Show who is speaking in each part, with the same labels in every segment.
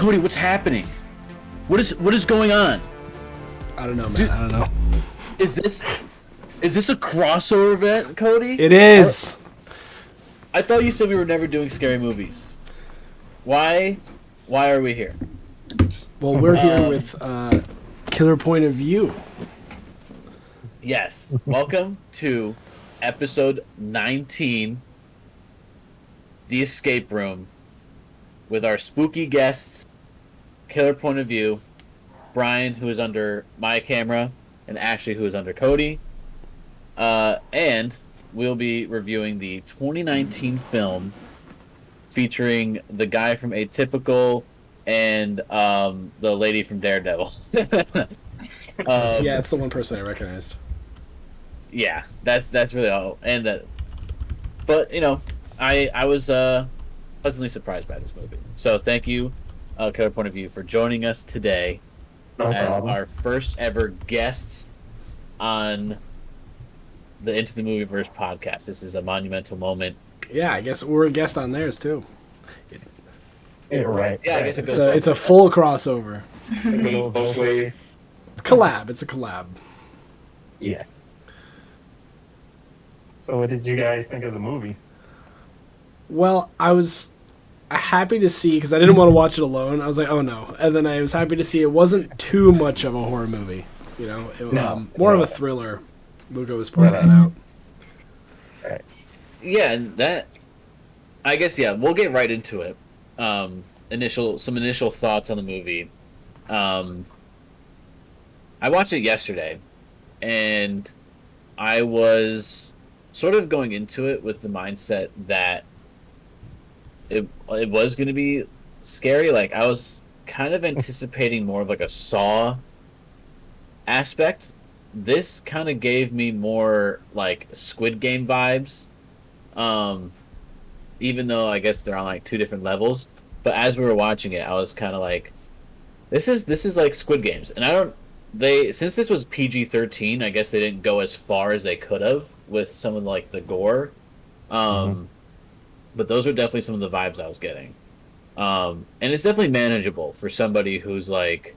Speaker 1: Cody, what's happening? What is going on?
Speaker 2: I don't know, man.
Speaker 1: Dude,
Speaker 2: I don't know.
Speaker 1: Is this a crossover event, Cody?
Speaker 2: It is.
Speaker 1: I thought you said we were never doing scary movies. Why are we here?
Speaker 2: Well, we're here with Killer Point of View.
Speaker 1: Yes. Welcome to episode 19, The Escape Room, with our spooky guests, Killer Point of View, Brian, who is under my camera, and Ashley, who is under Cody. And we'll be reviewing the 2019 film featuring the guy from Atypical and the lady from Daredevil.
Speaker 2: Yeah, it's the one person I recognized.
Speaker 1: Yeah, that's really all. And but you know, I was pleasantly surprised by this movie. So thank you, Killer Point of View, for joining us today as our first ever guests on the Into the Movieverse podcast. This is a monumental moment.
Speaker 2: Yeah, I guess we're a guest on theirs too.
Speaker 3: Yeah, right.
Speaker 1: Yeah, I guess it goes.
Speaker 2: It's a full crossover.
Speaker 3: It goes both ways.
Speaker 2: Collab. It's a collab.
Speaker 3: Yes. So what did you guys think of the movie?
Speaker 2: Well, I was happy to see, because I didn't want to watch it alone. I was like, oh no. And then I was happy to see it wasn't too much of a horror movie. You know, more of a thriller. Luca was pointing that out.
Speaker 3: Right.
Speaker 1: Yeah, and that, I guess, yeah, we'll get right into it. Some initial thoughts on the movie. I watched it yesterday, and I was sort of going into it with the mindset that it was going to be scary. Like, I was kind of anticipating more of like a Saw aspect. This kind of gave me more like Squid Game vibes, even though I guess they're on like two different levels. But as we were watching it, I was kind of like, this is like Squid Games, and since this was PG-13, I guess they didn't go as far as they could have with some of like the gore, but those are definitely some of the vibes I was getting, and it's definitely manageable for somebody who's like,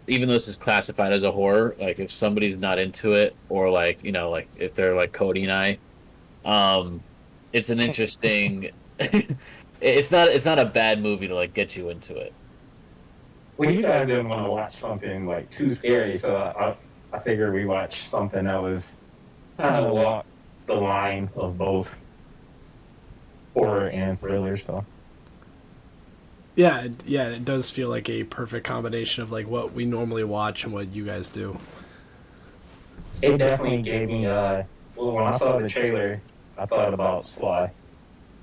Speaker 1: even though this is classified as a horror, like if somebody's not into it, or like, you know, like if they're like Cody and I, it's an interesting. It's not a bad movie to like get you into it.
Speaker 3: Well, you guys didn't want to watch something like too scary, so I figured we watch something that was kind of walk the line of both horror and thriller. So
Speaker 2: Yeah, it does feel like a perfect combination of like what we normally watch and what you guys do.
Speaker 3: it definitely gave me when I saw the trailer, I thought about Sly.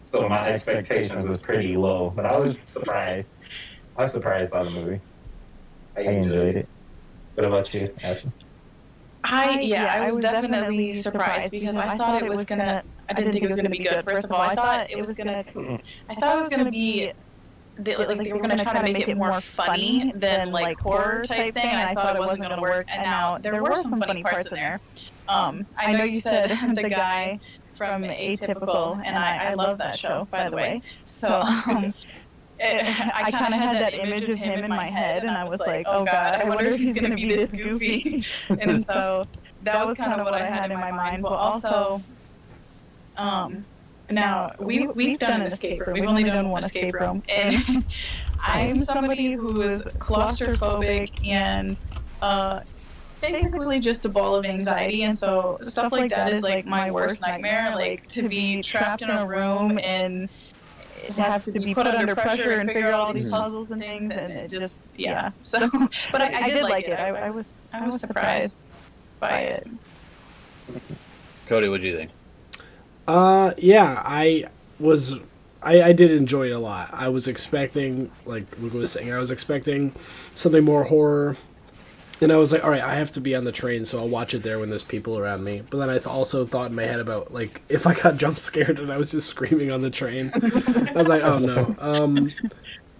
Speaker 3: So my expectations was pretty low, but I was surprised. I was surprised by the movie. I enjoyed it. What about you, Ashley?
Speaker 4: I was definitely surprised because I thought it was gonna. I didn't think it was gonna be good. First of all, I thought it was gonna be. They were gonna try to make it more funny than like horror type thing, and I thought it wasn't gonna work. And now there were some funny parts in there. I know you said the guy from Atypical, and I love that show, by the way. So I kind of had that image of him in my head, and I was like, oh god, I wonder if he's gonna be this goofy. And so that was kind of what I had in my mind. But also, now we've done an escape room. We've only done one escape room, and I'm somebody who is claustrophobic and basically just a ball of anxiety, and so stuff like that is like my worst nightmare. Like to be trapped in a room and have to be put under pressure and figure out all these puzzles and things, and it just So, but I did like it. I was surprised by it.
Speaker 1: Cody, what do you think?
Speaker 2: Yeah, I did enjoy it a lot. I was expecting, like Luke was saying, I was expecting something more horror. And I was like, all right, I have to be on the train, so I'll watch it there when there's people around me. But then I also thought in my head about, like, if I got jump scared and I was just screaming on the train. I was like, oh, no.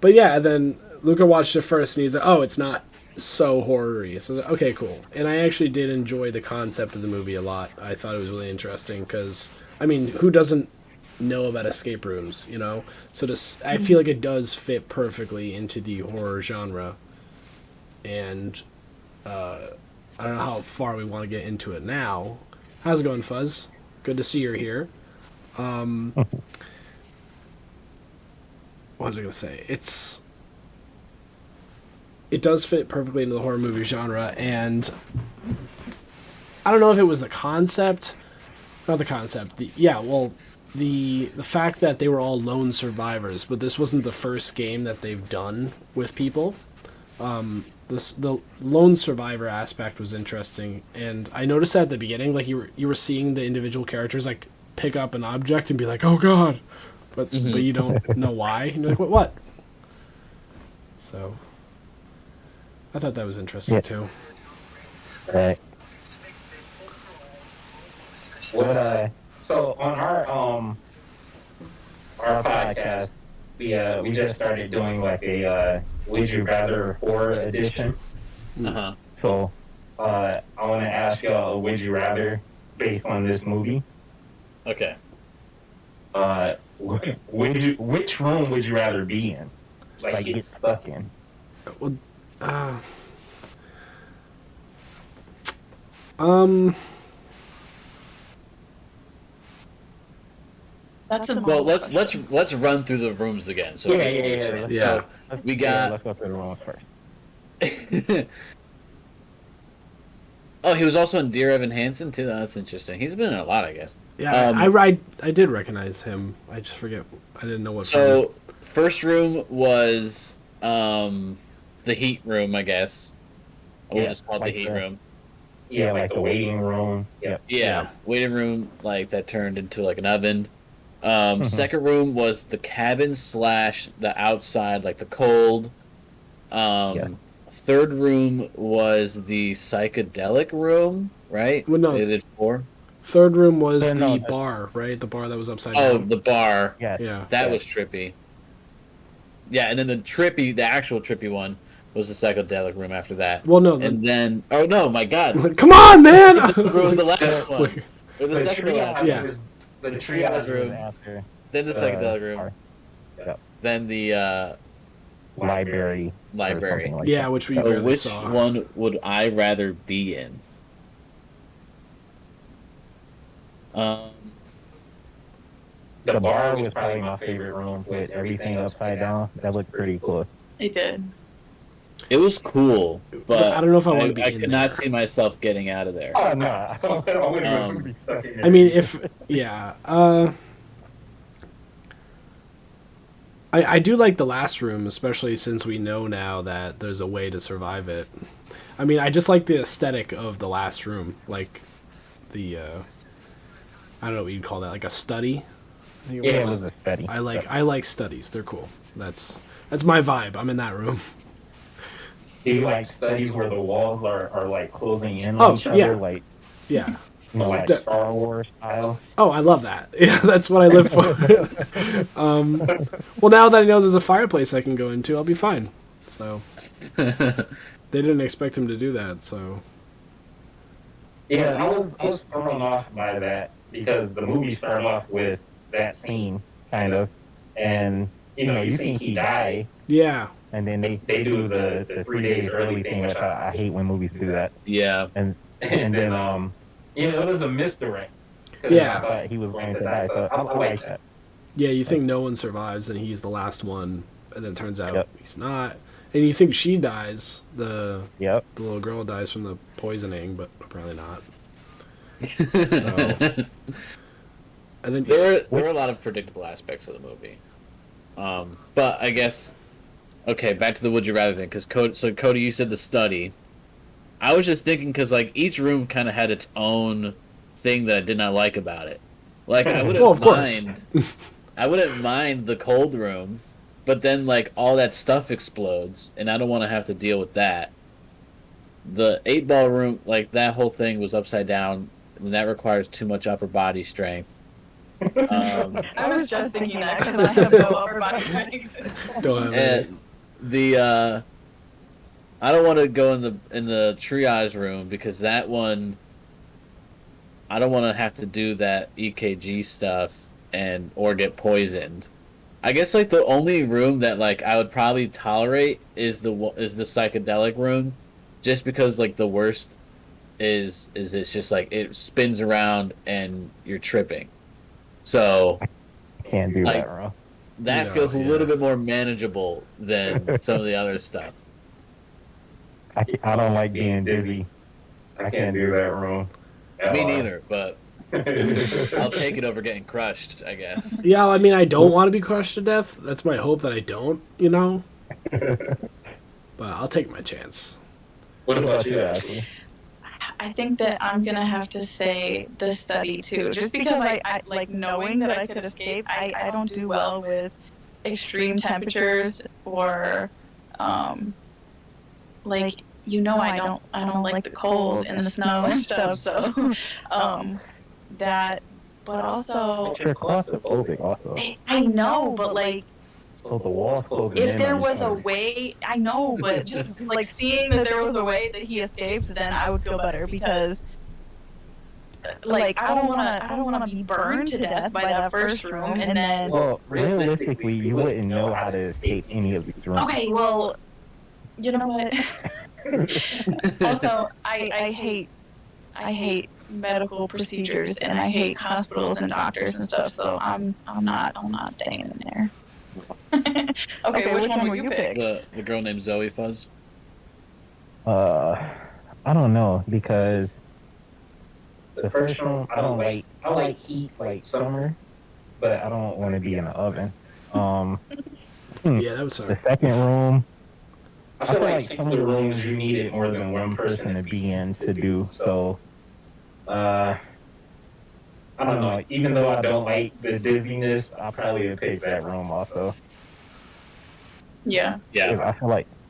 Speaker 2: But yeah, then Luca watched it first, and he's like, oh, it's not so horror-y. So I was like, okay, cool. And I actually did enjoy the concept of the movie a lot. I thought it was really interesting because, I mean, who doesn't know about escape rooms, you know. So I feel like it does fit perfectly into the horror genre, and I don't know how far we want to get into it now. How's it going, Fuzz? Good to see you're here. What was I gonna say? It does fit perfectly into the horror movie genre, and I don't know if it was the concept, not the concept. The fact that they were all lone survivors, but this wasn't the first game that they've done with people. The lone survivor aspect was interesting, and I noticed that at the beginning, like you were seeing the individual characters like pick up an object and be like, "Oh God," but you don't know why. And you're like, "What?" So I thought that was interesting too.
Speaker 3: Right. What so on our podcast we just started doing like a would you rather horror edition.
Speaker 1: Uh-huh.
Speaker 3: So I want to ask y'all a would you rather based on this movie.
Speaker 1: Okay.
Speaker 3: Which room would you rather be in? Like get stuck in?
Speaker 2: Well,
Speaker 4: That's a
Speaker 1: Well, let's run through the rooms again. So
Speaker 3: Yeah.
Speaker 1: So we got.
Speaker 3: Let's go through the rooms first.
Speaker 1: Oh, he was also in Dear Evan Hansen too. That's interesting. He's been in a lot, I guess.
Speaker 2: yeah, I did recognize him. I just forget. I didn't know what.
Speaker 1: So first room was the heat room, I guess. We'll just call it
Speaker 3: like
Speaker 1: the heat room.
Speaker 3: Yeah, like the waiting room.
Speaker 1: Yeah, waiting room like that turned into like an oven. Second room was the cabin / the outside, like the cold. Third room was the psychedelic room, right?
Speaker 2: Well, no.
Speaker 1: They did 4.
Speaker 2: Third room was the bar, right? The bar that was upside down.
Speaker 1: Oh, the bar.
Speaker 2: Yeah.
Speaker 1: That was trippy. Yeah, and then the actual trippy one was the psychedelic room after that.
Speaker 2: Well, no.
Speaker 1: And then, oh no, my God.
Speaker 2: Come on, man!
Speaker 1: It was the last one. Or the second to last.
Speaker 2: Yeah.
Speaker 3: The
Speaker 1: triage room.
Speaker 3: After
Speaker 1: Then the psychedelic room.
Speaker 3: Yep.
Speaker 1: Then the
Speaker 3: library.
Speaker 1: Like
Speaker 2: yeah,
Speaker 1: that.
Speaker 2: which we barely
Speaker 1: which
Speaker 2: saw.
Speaker 1: one would I rather be in?
Speaker 3: The bar was probably my favorite room with everything upside down. That looked pretty cool.
Speaker 4: It did.
Speaker 1: It was cool, but
Speaker 2: I don't know if I want to be
Speaker 1: I
Speaker 2: in
Speaker 1: could
Speaker 2: there.
Speaker 1: not see myself getting out of there.
Speaker 3: Oh no, I wouldn't be stuck in there.
Speaker 2: I mean, I do like the last room, especially since we know now that there's a way to survive it. I mean, I just like the aesthetic of the last room, like the I don't know what you'd call that, like a study. I think
Speaker 3: it was a study.
Speaker 2: I like studies. They're cool. That's my vibe. I'm in that room.
Speaker 3: Do you like studies where the walls are like closing in on each other, like
Speaker 2: yeah,
Speaker 3: like Star Wars style?
Speaker 2: Oh, I love that. Yeah, that's what I live for. Well, now that I know there's a fireplace I can go into, I'll be fine. So they didn't expect him to do that. So
Speaker 3: yeah, I was thrown off by that because the movie started off with that scene, kind of, and you think he died.
Speaker 2: Yeah.
Speaker 3: And then they do the 3 days early thing, which I hate when movies do that.
Speaker 1: Yeah.
Speaker 3: And then it was a misdirect.
Speaker 2: Yeah.
Speaker 3: I thought he was going to die, so I like that.
Speaker 2: Yeah, you think no one survives and he's the last one, and then it turns out he's not. And you think she dies, the little girl dies from the poisoning, but apparently not. So, and then
Speaker 1: there were a lot of predictable aspects of the movie. But I guess, okay, back to the would you rather thing, because Cody, you said the study. I was just thinking because like each room kind of had its own thing that I did not like about it. Like I wouldn't mind the cold room, but then like all that stuff explodes, and I don't want to have to deal with that. The 8-ball room, like that whole thing was upside down, and that requires too much upper body strength.
Speaker 4: I was just thinking that because I have no upper body strength.
Speaker 2: Don't have
Speaker 1: it. I don't want to go in the triage room because that one, I don't want to have to do that EKG stuff and or get poisoned. I guess like the only room that like I would probably tolerate is the psychedelic room, just because like the worst is it's just like it spins around and you're tripping. So
Speaker 3: Can't do
Speaker 1: like
Speaker 3: that, bro.
Speaker 1: that
Speaker 2: No,
Speaker 1: feels a little
Speaker 2: yeah.
Speaker 1: bit more manageable than some of the other stuff.
Speaker 3: I don't like being dizzy. I can't do that room. At
Speaker 1: Me
Speaker 3: all.
Speaker 1: neither, but I'll take it over getting crushed, I guess.
Speaker 2: Yeah, I mean, I don't want to be crushed to death. That's my hope that I don't, you know? But I'll take my chance.
Speaker 3: What about you, Ashley?
Speaker 4: I think that I'm gonna have to say the study too, just because I like knowing that I could escape. I don't do well with extreme temperatures or um like I don't like the cold and the snow and stuff. So that, but also
Speaker 3: But you're claustrophobic also.
Speaker 4: I know, but like
Speaker 3: So the walls closing
Speaker 4: if
Speaker 3: in
Speaker 4: there
Speaker 3: on each
Speaker 4: was a
Speaker 3: other.
Speaker 4: way, I know, but just like seeing that there was a way that he escaped, then I would feel better because like I don't wanna be burned to death by that first room and then
Speaker 3: Well, realistically, you wouldn't know how to escape any of these rooms.
Speaker 4: okay, well, you know what? Also, I hate medical procedures and I hate hospitals and doctors and stuff, so I'm not staying in there. Okay, which one will you pick?
Speaker 1: The girl named Zoe Fuzz.
Speaker 3: Uh, I don't know because the first room I don't like. I like heat, like summer, but I don't want to be in the oven. Um,
Speaker 2: Yeah, that was
Speaker 3: the
Speaker 2: sorry.
Speaker 3: second room, I feel like some of the rooms you needed more than one person to be in to do. So, I don't know. Even though I don't like the dizziness, I'll probably pick that room also.
Speaker 4: Yeah.
Speaker 1: Yeah,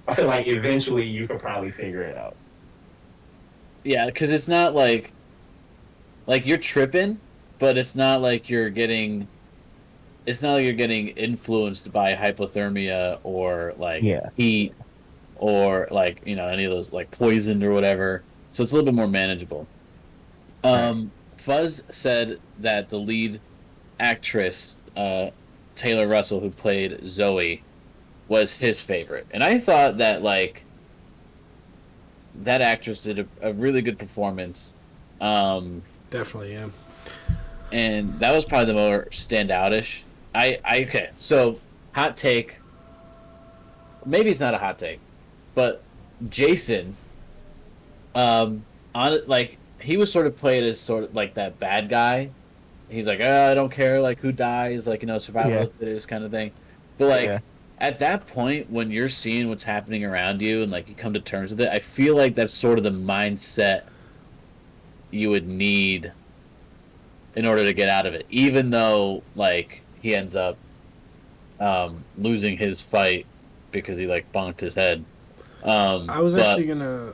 Speaker 3: I feel like eventually you could probably figure it out.
Speaker 1: yeah, because it's not like you're tripping, but it's not like you're getting. It's not like you're getting influenced by hypothermia or like
Speaker 3: Yeah.
Speaker 1: heat or like any of those like poisoned or whatever. So it's a little bit more manageable. Fuzz said that the lead actress, Taylor Russell, who played Zoe, was his favorite, and I thought that like that actress did a really good performance,
Speaker 2: Definitely, yeah.
Speaker 1: and that was probably the more standoutish. Okay, so hot take. Maybe it's not a hot take, but Jason, on it like he was sort of played as sort of like that bad guy. He's like, I don't care like who dies, like survival
Speaker 3: Yeah.
Speaker 1: of the fittest kind of thing. But like
Speaker 3: Yeah.
Speaker 1: at that point when you're seeing what's happening around you and like you come to terms with it, I feel like that's sort of the mindset you would need in order to get out of it. Even though like he ends up losing his fight because he like bonked his head.
Speaker 2: I was
Speaker 1: But
Speaker 2: actually gonna.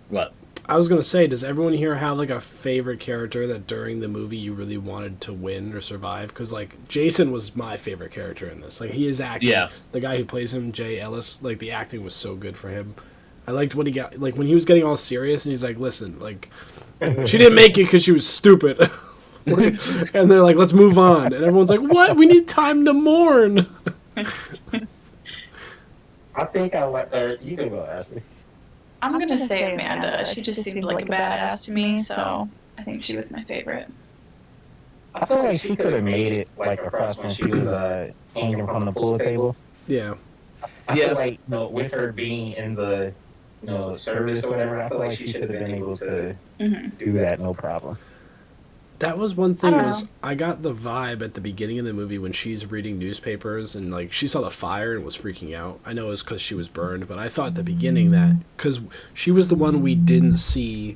Speaker 1: what?
Speaker 2: I was gonna say, does everyone here have like a favorite character that during the movie you really wanted to win or survive? Because like Jason was my favorite character in this. Like he is acting.
Speaker 1: Yeah.
Speaker 2: The guy who plays him, Jay Ellis. Like the acting was so good for him. I liked when he got like when he was getting all serious and he's like, "Listen, like she didn't make it because she was stupid." And they're like, "Let's move on." And everyone's like, "What? We need time to mourn."
Speaker 3: I think I like that. You can go, Ashley.
Speaker 4: I'm gonna say Amanda. She just seemed like a badass to me, so I think she was my favorite.
Speaker 3: I feel like she could have made it like across when she was hanging from the pool table.
Speaker 2: Yeah.
Speaker 3: I feel like with her being in the service or whatever, I feel like she should have been able to do that no problem.
Speaker 2: That was one thing.
Speaker 4: I don't
Speaker 2: Was
Speaker 4: know.
Speaker 2: I got the vibe at the beginning of the movie when she's reading newspapers and like she saw the fire and was freaking out. I know it was because she was burned, but I thought at the beginning that because she was the one we didn't see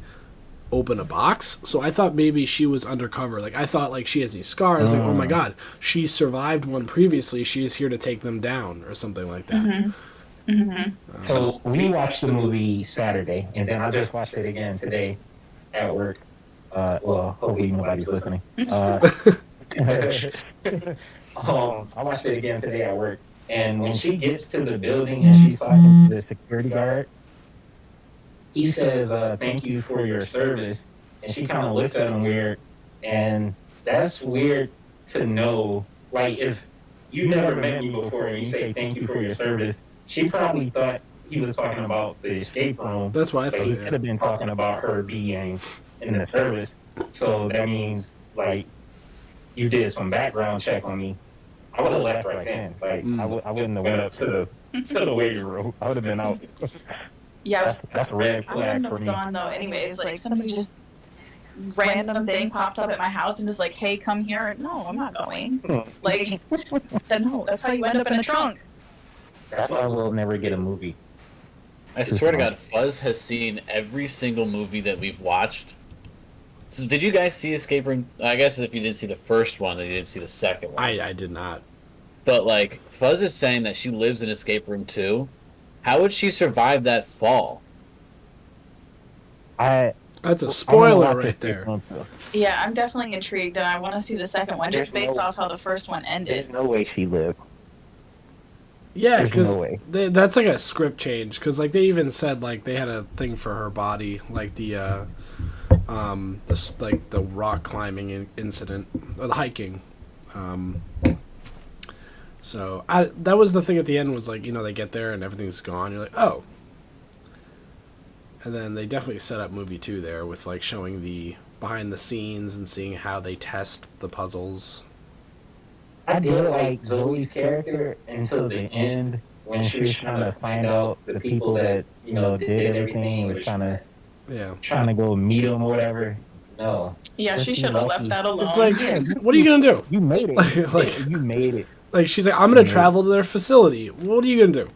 Speaker 2: open a box, so I thought maybe she was undercover. Like I thought like she has these scars. Like oh my god, she survived one previously. She's here to take them down or something like that.
Speaker 3: So we watched the movie Saturday, and then I just watched it again today at work. Well, hopefully nobody's listening. I watched it again today at work, and when she gets to the building and she's talking to the security guard, he says, "Thank you for your service," and she kind of looks at him weird, and that's weird to know, like, if you never met me before and you say thank you for your service, she probably thought he was talking about the escape room,
Speaker 2: That's what I
Speaker 3: but
Speaker 2: thought.
Speaker 3: he
Speaker 2: Yeah.
Speaker 3: could have been talking about her being in the service. So that means, like, you did some background check on me. I would have left right then. Like, I wouldn't have went up to the waiting room. I would have been out.
Speaker 4: Yeah,
Speaker 3: That's a red
Speaker 4: I
Speaker 3: flag
Speaker 4: wouldn't
Speaker 3: for
Speaker 4: have
Speaker 3: me.
Speaker 4: gone though. Anyways, like somebody just random thing pops up at my house and just like, hey, come here. No, I'm not going. Like, then no, that's how you end up in a trunk.
Speaker 3: That's why we'll never get a movie.
Speaker 1: I swear to God, Fuzz has seen every single movie that we've watched. So did you guys see Escape Room? I guess if you didn't see the first one, then you didn't see the second one.
Speaker 2: I did not.
Speaker 1: But like Fuzz is saying that she lives in Escape Room 2. How would she survive that fall?
Speaker 2: That's a spoiler right there.
Speaker 4: Yeah, I'm definitely intrigued, and I want to see the second one just based off how the first one ended.
Speaker 3: There's no way she lived.
Speaker 2: Yeah,
Speaker 3: There's
Speaker 2: because
Speaker 3: no way.
Speaker 2: that's like a script change. Because like they even said like they had a thing for her body, like the like the rock climbing incident or the hiking. So that was the thing at the end was like they get there and everything's gone. You're like, oh. And then they definitely set up movie 2 there with like showing the behind the scenes and seeing how they test the puzzles.
Speaker 3: I did like Zoe's character until the end when she was trying to find out the people that did everything and was trying to go meet them or whatever. No.
Speaker 4: Yeah, she should have left that alone.
Speaker 2: It's like, what are you gonna do?
Speaker 3: You made it.
Speaker 2: Like
Speaker 3: you made it.
Speaker 2: Like she's like, I'm gonna travel to their facility. What are you gonna do?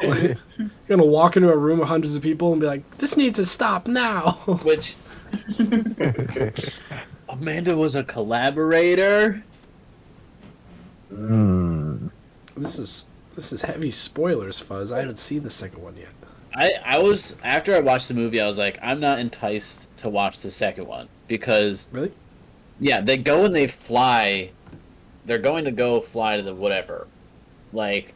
Speaker 2: Like, you're gonna walk into a room of hundreds of people and be like, this needs to stop now.
Speaker 1: Which Amanda was a collaborator.
Speaker 2: This is heavy spoilers, Fuzz. I haven't seen the second one yet.
Speaker 1: I was after I watched the movie, I was like, I'm not enticed to watch the second one because
Speaker 2: Really?
Speaker 1: Yeah, they go and they fly. They're going to go fly to the whatever, like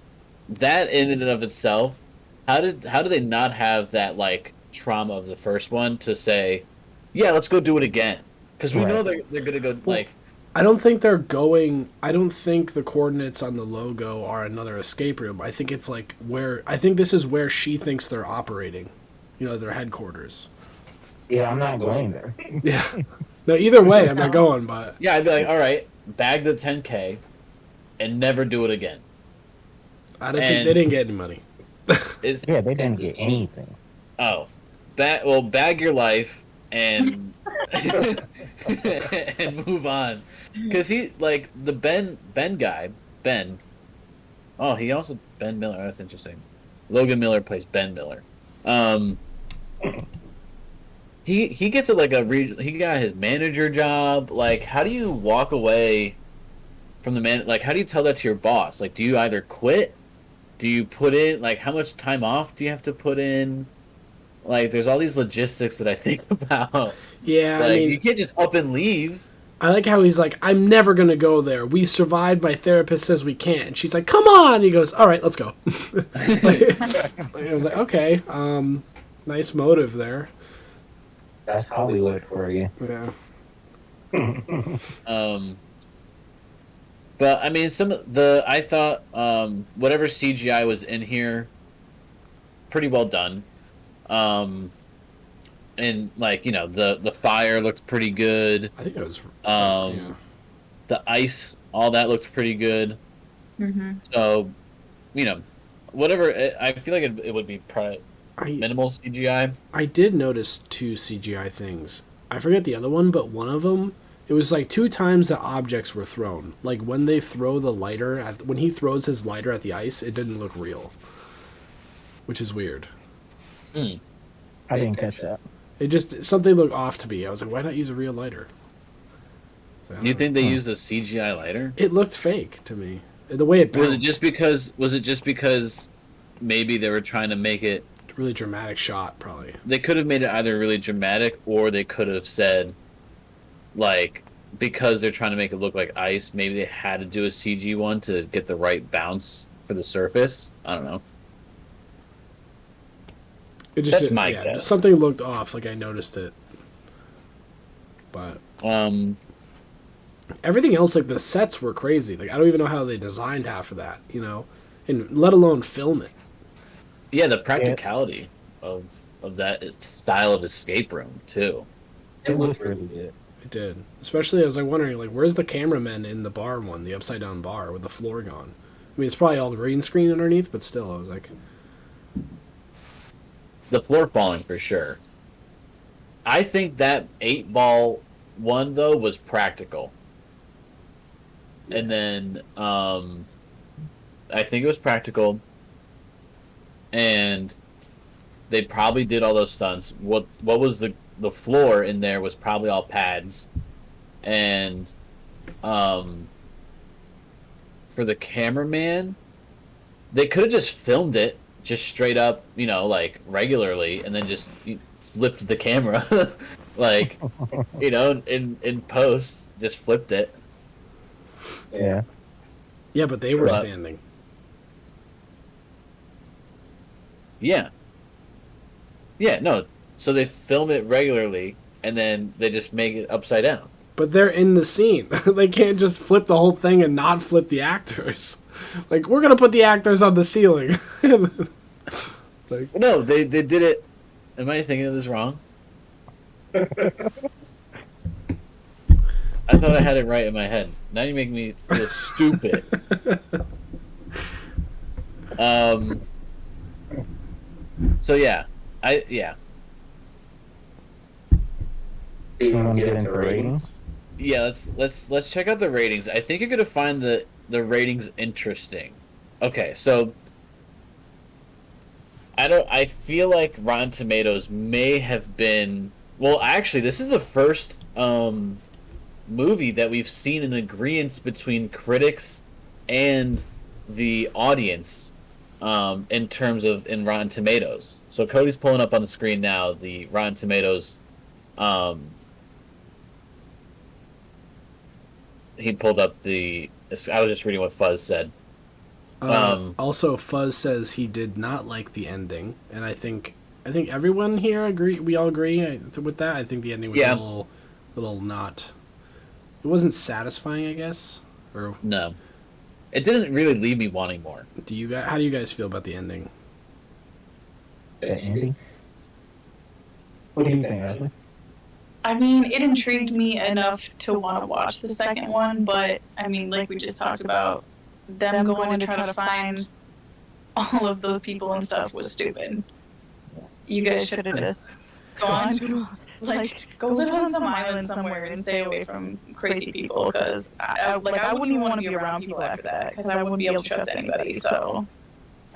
Speaker 1: that in and of itself. How did they not have that like trauma of the first one to say, yeah, let's go do it again? Because we know they're gonna go like.
Speaker 2: I don't think they're going. I don't think the coordinates on the logo are another escape room. I think it's like where. I think this is where she thinks they're operating. Their headquarters.
Speaker 3: Yeah, I'm not going there.
Speaker 2: Yeah. No, either way, I'm not going. But
Speaker 1: yeah, I'd be like, all right, bag the 10K, and never do it again.
Speaker 2: I don't think they didn't get any money.
Speaker 3: Yeah, they didn't get anything.
Speaker 1: Oh, bag your life and and move on, because he like the Ben guy. Oh, he also Ben Miller. That's interesting. Logan Miller plays Ben Miller. He gets he got his manager job. Like, how do you walk away from the man? Like, how do you tell that to your boss? Like, do you either quit? Do you put in, like, how much time off do you have to put in? Like, there's all these logistics that I think about.
Speaker 2: Yeah,
Speaker 1: like,
Speaker 2: I mean,
Speaker 1: you can't just up and leave.
Speaker 2: I like how he's like, I'm never going to go there. We survived. My therapist says we can't. And she's like, come on. He goes, all right, let's go. I was like, okay. Nice motive there.
Speaker 3: That's Hollywood for you.
Speaker 2: Yeah.
Speaker 1: But I mean, I thought whatever CGI was in here, pretty well done. And like the fire looked pretty good.
Speaker 2: I think it was.
Speaker 1: The ice, all that looked pretty good.
Speaker 4: Mm-hmm.
Speaker 1: So, whatever. I feel like it would be minimal CGI.
Speaker 2: I did notice 2 CGI things. I forget the other one, but one of them. It was like 2 times that objects were thrown. Like when they throw the lighter when he throws his lighter at the ice, it didn't look real, which is weird.
Speaker 3: I didn't catch that.
Speaker 2: It just something looked off to me. I was like, why not use a real lighter? So,
Speaker 1: You think they used a CGI lighter?
Speaker 2: It looked fake to me. The way it bounced.
Speaker 1: Was it just because maybe they were trying to make it
Speaker 2: really dramatic shot? Probably.
Speaker 1: They could have made it either really dramatic, or they could have said, like, because they're trying to make it look like ice, maybe they had to do a CG one to get the right bounce for the surface. I don't know. That's my guess.
Speaker 2: Just something looked off. Like I noticed it, but Everything else, like the sets were crazy. Like I don't even know how they designed half of that, you know, and let alone film it.
Speaker 1: Yeah, the practicality of that style of escape room too.
Speaker 3: It looked really good.
Speaker 2: It did. Especially, I was like wondering, like, where's the cameraman in the bar one, the upside down bar with the floor gone? I mean, it's probably all green screen underneath, but still, I was like,
Speaker 1: The floor falling for sure. I think that 8 ball one though was practical. And then I think it was practical, and they probably did all those stunts. What was the floor in there was probably all pads, and for the cameraman, they could have just filmed it just straight up, like regularly, and then just flipped the camera, like in post, just flipped it.
Speaker 3: Yeah.
Speaker 2: yeah, but they were
Speaker 1: But-
Speaker 2: standing.
Speaker 1: Yeah. Yeah, no. So they film it regularly, and then they just make it upside down.
Speaker 2: But they're in the scene. They can't just flip the whole thing and not flip the actors. Like, we're going to put the actors on the ceiling. Like,
Speaker 1: No, they did it. Am I thinking of this wrong? I thought I had it right in my head. Now you make me feel stupid. So yeah,
Speaker 3: You want to get into ratings?
Speaker 1: yeah. Let's check out the ratings. I think you're gonna find the ratings interesting. Okay, so I feel like Rotten Tomatoes may have been. Well, actually, this is the first movie that we've seen an agreement between critics and the audience in terms of in Rotten Tomatoes. So Cody's pulling up on the screen now the Rotten Tomatoes. He pulled up the. I was just reading what Fuzz said.
Speaker 2: also, Fuzz says he did not like the ending, and I think everyone here agree. We all agree with that. I think the ending was
Speaker 1: Yeah.
Speaker 2: a little not. It wasn't satisfying, I guess. Or
Speaker 1: No, it didn't really leave me wanting more.
Speaker 2: do you guys? How do you guys feel about the ending?
Speaker 3: The ending? What do you think, Ashley?
Speaker 4: I mean, it intrigued me enough to want to watch the second one, but I mean, like we just talked about, them going to try to find all of those people and stuff was stupid. You guys should have gone to, go live on some island somewhere and stay away from crazy people, because I wouldn't even want to be around people after that, because I wouldn't be able to trust anybody, so.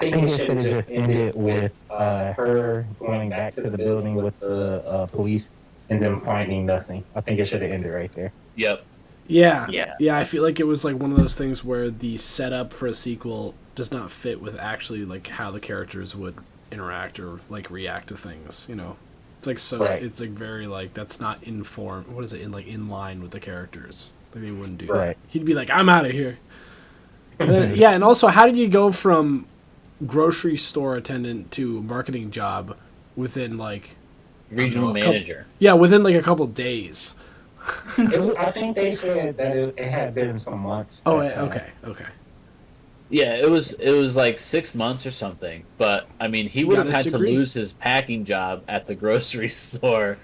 Speaker 3: I think it should have just ended with her going back to the building with the police and them finding nothing. I think it should have ended right there.
Speaker 1: Yep.
Speaker 2: Yeah.
Speaker 4: Yeah.
Speaker 2: I feel like it was like one of those things where the setup for a sequel does not fit with actually like how the characters would interact or like react to things. It's like so.
Speaker 3: Right.
Speaker 2: It's like very like that's not informed. What is it in line with the characters? Like they wouldn't do
Speaker 3: Right.
Speaker 2: that. He'd be like, "I'm out of here." And then, yeah, and also, how did you go from grocery store attendant to marketing job within like
Speaker 1: Regional
Speaker 2: a couple-
Speaker 1: manager.
Speaker 2: within like a couple days?
Speaker 3: I think they said that it had been some months.
Speaker 2: Oh,
Speaker 3: that passed.
Speaker 2: okay.
Speaker 1: Yeah, it was like 6 months or something. But I mean, he would
Speaker 2: got
Speaker 1: have
Speaker 2: his
Speaker 1: had to
Speaker 2: degree.
Speaker 1: lose his packing job at the grocery store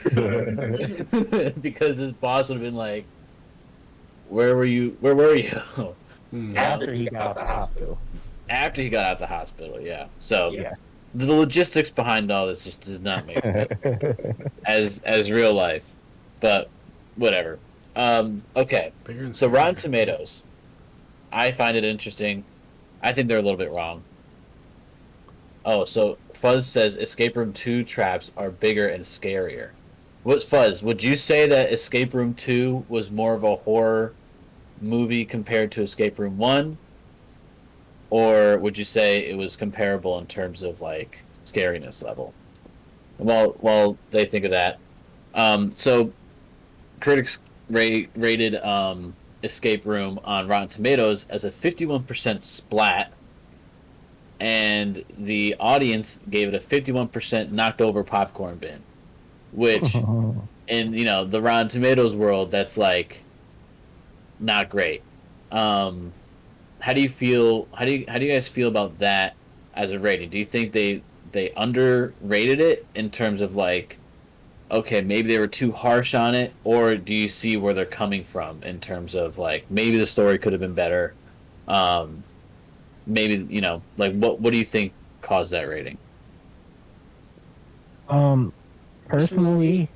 Speaker 1: because his boss would have been like, "Where were you? Where were you?"
Speaker 3: After he got out the hospital.
Speaker 1: After he got out of the hospital. Yeah. So
Speaker 3: Yeah.
Speaker 1: the logistics behind all this just does not make sense as real life. But whatever. Okay.
Speaker 2: Bigger and
Speaker 1: So Rotten
Speaker 2: scarier.
Speaker 1: Tomatoes, I find it interesting. I think they're a little bit wrong. Oh, so Fuzz says Escape Room 2 traps are bigger and scarier. What's Fuzz? Would you say that Escape Room 2 was more of a horror movie compared to Escape Room 1? Or would you say it was comparable in terms of like scariness level? While they think of that. So critics rated Escape Room on Rotten Tomatoes as a 51% splat, and the audience gave it a 51% knocked over popcorn bin, which in the Rotten Tomatoes world, that's like not great. How do you feel? How do you guys feel about that as a rating? Do you think they underrated it in terms of like, okay, maybe they were too harsh on it, or do you see where they're coming from in terms of like maybe the story could have been better? Um, maybe like what do you think caused that rating?
Speaker 3: Um, Personally,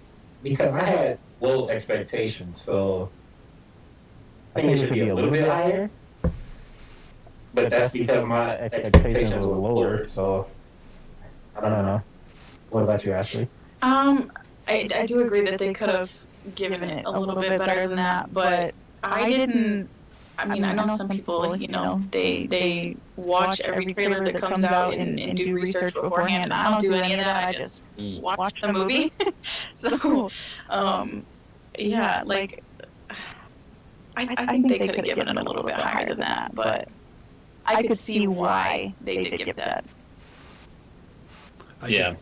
Speaker 3: because I had low expectations, so I think it should be a little bit higher. But that's because my expectations were lower. So I don't know. What about you, Ashley?
Speaker 4: Um, I do agree that they could have given it a little bit better than that, but I didn't. I mean, I know some people, they watch every trailer that comes out and do research beforehand, and I don't do any of that. I just watch the movie. So, um, yeah, like I think they could have given it a little bit higher than that, but I could see why they did give that.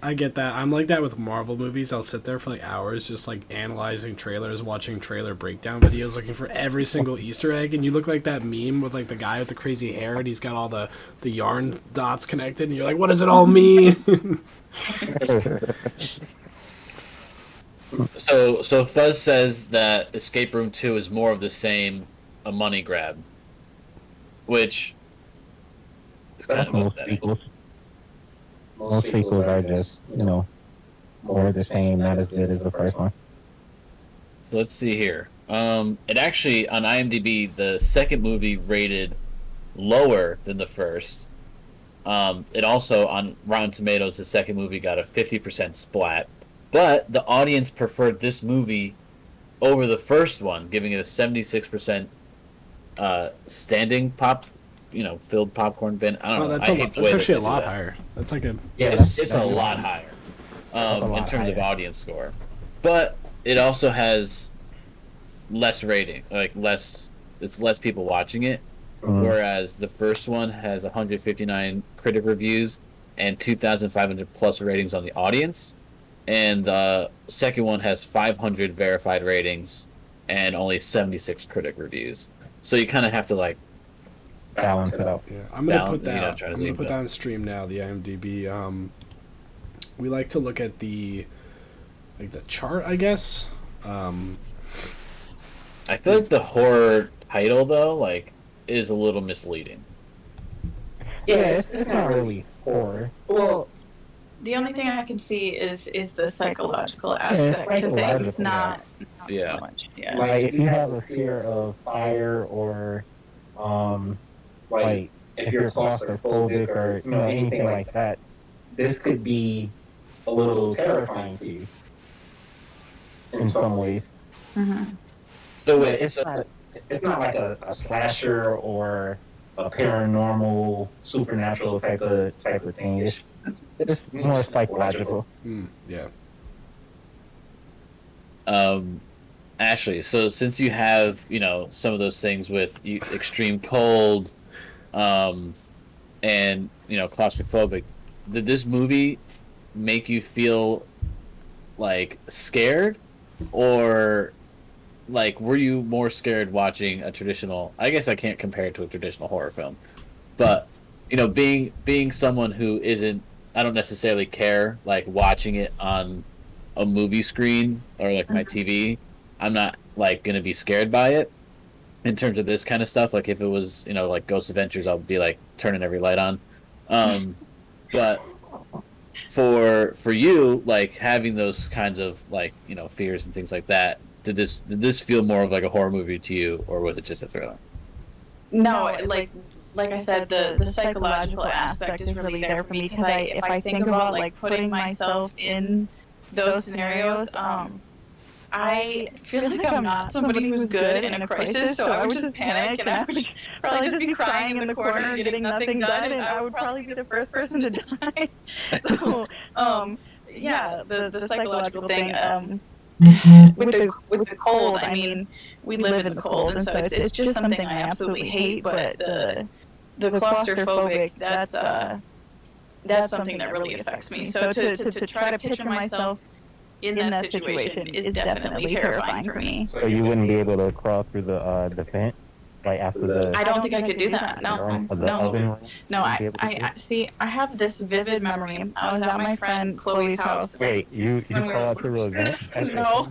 Speaker 2: I get that. I'm like that with Marvel movies. I'll sit there for like hours just like analyzing trailers, watching trailer breakdown videos, looking for every single Easter egg. And you look like that meme with like the guy with the crazy hair and he's got all the yarn dots connected. And you're like, what does it all mean?
Speaker 1: So Fuzz says that Escape Room 2 is more of the same, a money grab, which is kind
Speaker 3: That's
Speaker 1: of
Speaker 3: most
Speaker 1: upsetting.
Speaker 3: sequels. Most sequels are just, more of the same, not as good as the first one.
Speaker 1: So let's see here. It actually on IMDb the second movie rated lower than the first. It also on Rotten Tomatoes the second movie got a 50% splat, but the audience preferred this movie over the first one, giving it a 76% standing pop, filled popcorn bin. I don't know.
Speaker 2: That's
Speaker 1: I hate the way
Speaker 2: that's
Speaker 1: that
Speaker 2: actually a
Speaker 1: they do
Speaker 2: lot
Speaker 1: that.
Speaker 2: higher. That's like a
Speaker 1: It's a lot higher
Speaker 3: a
Speaker 1: in
Speaker 3: lot
Speaker 1: terms of
Speaker 3: higher.
Speaker 1: audience score, but it also has less rating, like less. It's less people watching it, whereas the first one has 159 critic reviews and 2,500 plus ratings on the audience, and the second one has 500 verified ratings and only 76 critic reviews. So you kind of have to like
Speaker 3: Balance it out.
Speaker 2: Yeah, I'm gonna
Speaker 1: balance,
Speaker 2: put that.
Speaker 1: try to
Speaker 2: I'm gonna
Speaker 1: zoom
Speaker 2: put
Speaker 1: it.
Speaker 2: that on stream now. The IMDb. We like to look at the chart, I guess.
Speaker 1: I feel like the horror title though, like, is a little misleading.
Speaker 3: Yeah, it's not really horror. Well,
Speaker 4: The only thing I can see is the psychological
Speaker 3: it's
Speaker 4: aspect to things,
Speaker 3: psychological,
Speaker 4: not
Speaker 1: Yeah.
Speaker 4: so much. Yeah.
Speaker 3: like if you have a fear of fire or, um, like if you're claustrophobic or anything like that, this could be a little terrifying to you in some ways.
Speaker 4: Mm-hmm.
Speaker 1: So
Speaker 3: But
Speaker 1: wait,
Speaker 3: it's not like a slasher or a paranormal supernatural type of thing. It's more psychological.
Speaker 2: Yeah.
Speaker 1: Ashley, so since you have, some of those things with extreme cold, um, and claustrophobic, did this movie make you feel like scared, or like were you more scared watching a traditional? I guess I can't compare it to a traditional horror film, but being someone who isn't, I don't necessarily care like watching it on a movie screen or like my TV. I'm not like gonna be scared by it in terms of this kind of stuff. Like if it was like Ghost Adventures, I'll be like turning every light on. But for you, like having those kinds of like fears and things like that, did this feel more of like a horror movie to you, or was it just a thriller?
Speaker 4: No, like I said, the psychological aspect is really there for me because if I think about like putting myself in those scenarios, I feel like I'm not somebody who's good in a crisis, so I would just panic and I would probably just be crying in the corner, getting nothing done, and I would probably be the first person to die. So, yeah, the psychological thing. With the cold, I mean, we live in the cold, and so it's just something I absolutely hate. But the claustrophobic, that's something that really affects me. So to try to picture myself in that situation is definitely terrifying for me.
Speaker 3: So you wouldn't be able to crawl through the vent, like after the.
Speaker 4: I don't think I could do that. No,
Speaker 3: the oven
Speaker 4: no,
Speaker 3: room?
Speaker 4: no.
Speaker 3: You'd be able to do
Speaker 4: I
Speaker 3: it?
Speaker 4: see. I have this vivid memory. I was at my friend Chloe's house.
Speaker 3: Wait, you
Speaker 4: when we
Speaker 3: crawl
Speaker 4: were-
Speaker 3: out through a vent?
Speaker 4: No.